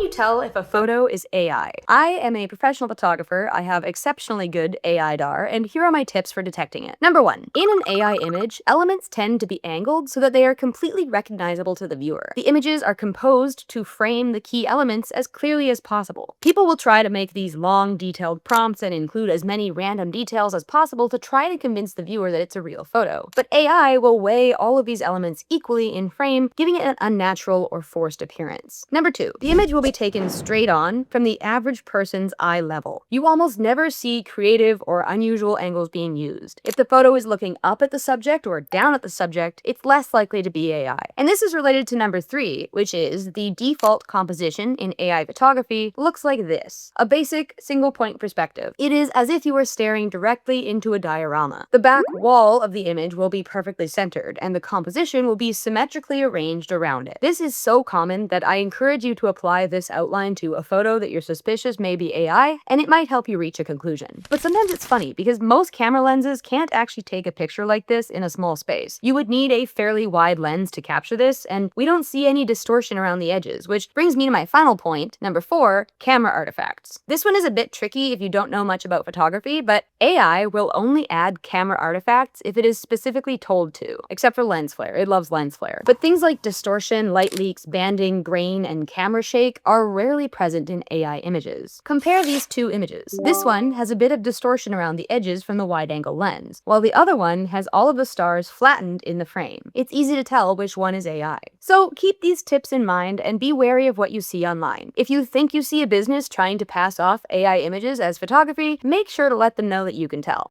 you tell if a photo is AI? I am a professional photographer. I have exceptionally good AI DAR, and here are my tips for detecting it. Number one, in an AI image, elements tend to be angled so that they are completely recognizable to the viewer. The images are composed to frame the key elements as clearly as possible. People will try to make these long, detailed prompts and include as many random details as possible to try to convince the viewer that it's a real photo. But AI will weigh all of these elements equally in frame, giving it an unnatural or forced appearance. Number two, the image will be taken straight on from the average person's eye level. You almost never see creative or unusual angles being used. If the photo is looking up at the subject or down at the subject, it's less likely to be AI. And this is related to number three, which is the default composition in AI photography looks like this: a basic single point perspective. It is as if you were staring directly into a diorama. The back wall of the image will be perfectly centered, and the composition will be symmetrically arranged around it. This is so common that I encourage you to apply this outline to a photo that you're suspicious may be AI, and it might help you reach a conclusion. But sometimes it's funny because most camera lenses can't actually take a picture like this in a small space. You would need a fairly wide lens to capture this, and we don't see any distortion around the edges, which brings me to my final point, number four, camera artifacts. This one is a bit tricky if you don't know much about photography, but AI will only add camera artifacts if it is specifically told to, except for lens flare. It loves lens flare. But things like distortion, light leaks, banding, grain, and camera shake are rarely present in AI images. Compare these two images. This one has a bit of distortion around the edges from the wide-angle lens, while the other one has all of the stars flattened in the frame. It's easy to tell which one is AI. So keep these tips in mind and be wary of what you see online. If you think you see a business trying to pass off AI images as photography, make sure to let them know that you can tell.